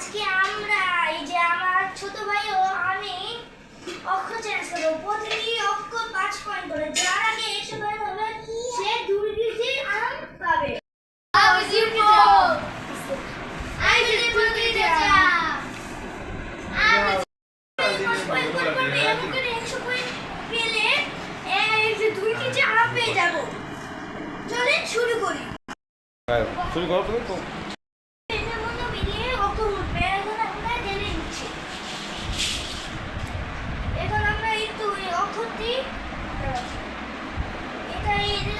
আজকে আমরা এই যে আমার ছোট ভাই ও আমি অক্ষ চেঞ্জ করবো। প্রতিটি অক্ষ 5 পয়েন্ট করে, যার আগে এসে পয়েন্ট হবে সে 2 কেজি আম পাবে। আমি জিতবো। আমি জিতবো যা। আমি 5 পয়েন্ট করে পারবে, এমন করে 100 পয়েন্ট পেলে এই যে 2 কেজি আম পেয়ে যাব। চলেন শুরু করি। শুরু করো তুমি তো।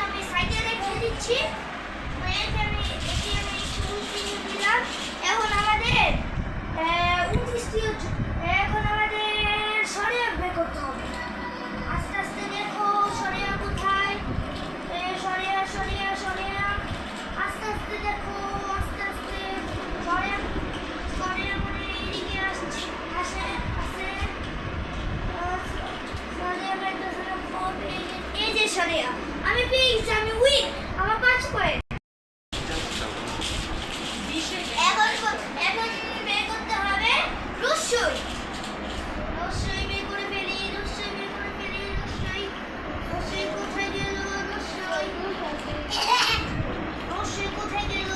আমি সাইডে রেখে দিচ্ছি। দিলাম। এখন আমাদের 29টি এখন আমাদের সরিয়া বের করতে হবে। আস্তে আস্তে দেখো সরিয়া কোথায়। সরিয়া সরিয়া সরিয়া আস্তে আস্তে দেখো, আস্তে আস্তে সরিয়া সরিয়া মানে এদিকে আসছে, আসে আসে সরিয়া বেরতেছে না। এই যে সরিয়া আমি পেয়ে গেছি, আমি উইন, আমার 5 পয়েন্ট। এখন বের করতে হবে রসই। রসই বের করে ফেলি, রসই বের করে ফেলি, রসই রসই কোথায় গেল? রসই রসই কোথায় গেল?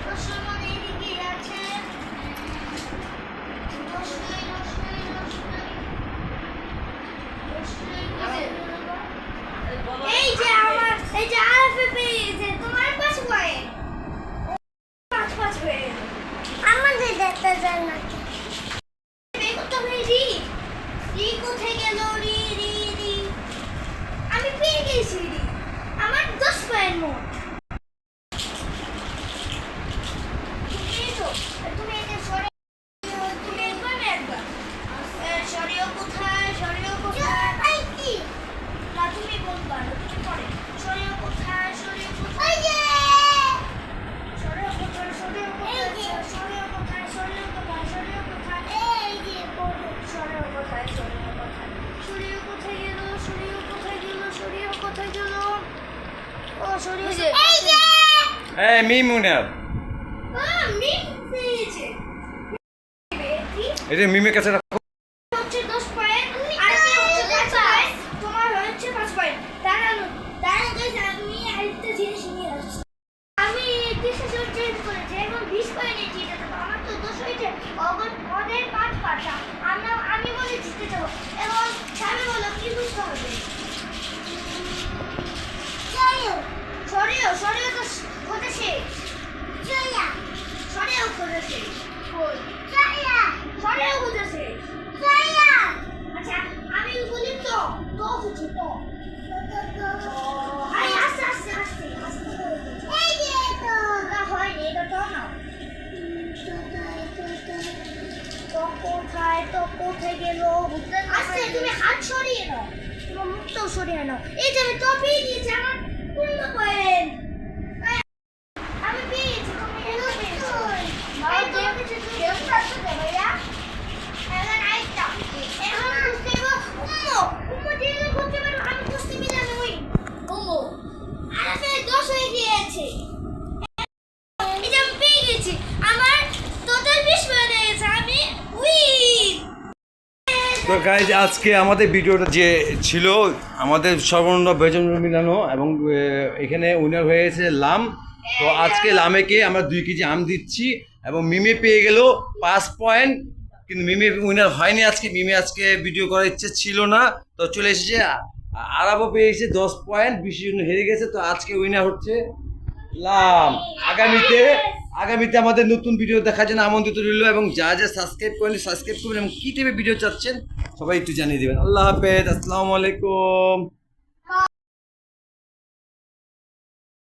রসই মানে এদিকে আছে। রসই রসই রসই এই যে আমার এই যে আরফে পেয়েছে, তোমার 5 পয়েন্ট। 5 হয়ে গেল। আমাদের দেখতে যান না বের করতে হবে। রি রি কোথায় গেল? রি রি রি আমি পেয়ে গেছি। রি আমার 10 পয়েন্ট মোট। তুমি এটা সরে, তুমি একবার একবার সরিও কোথায়? সরিও কোথায়? না তুমি বলবা না, তুমি পরে সরিও কোথায়? সরিও কোথায়? সরিও কোথায়? সরিও কোথায়? সরিও কোথায়? সরিও কোথায়? সরিও কোথায়? এই যে সরিও কোথায়? সরিও কোথায়? সরিও কোথায় গেল? সরিও কোথায় গেল? সরিও কোথায় গেল? ও সরিও এই যে এই মিমুনা, মিম পেয়েছে। এই যে মিমের কাছে রাখো। হচ্ছে 10 পয়েন্ট আর হচ্ছে 5 পয়েন্ট। তোমার হচ্ছে 5 পয়েন্ট। দাঁড়ানো দাঁড়ানো গাইস, আমি আরেকটা জিনিস নিয়ে আসছি। আমি ডিসিশন চেঞ্জ করেছি, এখন 20 পয়েন্ট জিতে যাবো। আমার তো 10 হয়েছে, ওদের 5 পাঁচা। আমি বলে জিতে যাবো। এখন সামনে বলো কি বুঝতে হবে? সরিও সরিও তো হতে শেষ। সরিও হতে শেষ। সরিও হতে শেষ। আচ্ছা আমি বলি তো হচ্ছে তো আরে আস্তে আস্তে আস্তে আস্তে এই যে তো না হয়নি, এটা তো না। তো কোথায় গেল? আস্তে তুমি হাত সরিয়ে নাও, তোমার মুখটাও সরিয়ে নাও। এই যে আমি তো পেয়ে গিয়েছি, আমার 15 পয়েন্ট। আমি পেয়েছি, তুমি এলো পেয়েছো। এই তো কিছু কেউ করতে দেবে ভাইয়া। এখন আইটা এখন বুঝতে পারবো। উম্মো দিয়ে করতে পারবো। আমি কুস্তি মিলানো হই উম্মো। আর আছে 10 হয়ে গিয়েছে। এই যে আমি পেয়ে গেছি, আমার টোটাল 20 হয়ে গেছে, আমি উইন। তো গাইজ আজকে আমাদের ভিডিওটা যে ছিল আমাদের সর্বনিম্ন বেতন মিলানো এবং এখানে উইনার হয়েছে লাম। তো আজকে লামেকে আমরা 2 কেজি আম দিচ্ছি এবং মিমে পেয়ে গেল 5 পয়েন্ট, কিন্তু মিমে উইনার হয়নি আজকে। মিমে আজকে ভিডিও করার ইচ্ছে ছিল না, তো চলে এসেছে। আরাবও পেয়েছে 10 পয়েন্ট, 20 জন হেরে গেছে। তো আজকে উইনার হচ্ছে লাম। আগামীতে আমাদের নতুন ভিডিও দেখার জন্য আমন্ত্রিত রইল এবং যা যা সাবস্ক্রাইব করেন সাবস্ক্রাইব করবেন এবং কী টাইপের ভিডিও চাচ্ছেন সবাই একটু জানিয়ে দেবেন। আল্লাহ হাফেজ, আসসালামু আলাইকুম।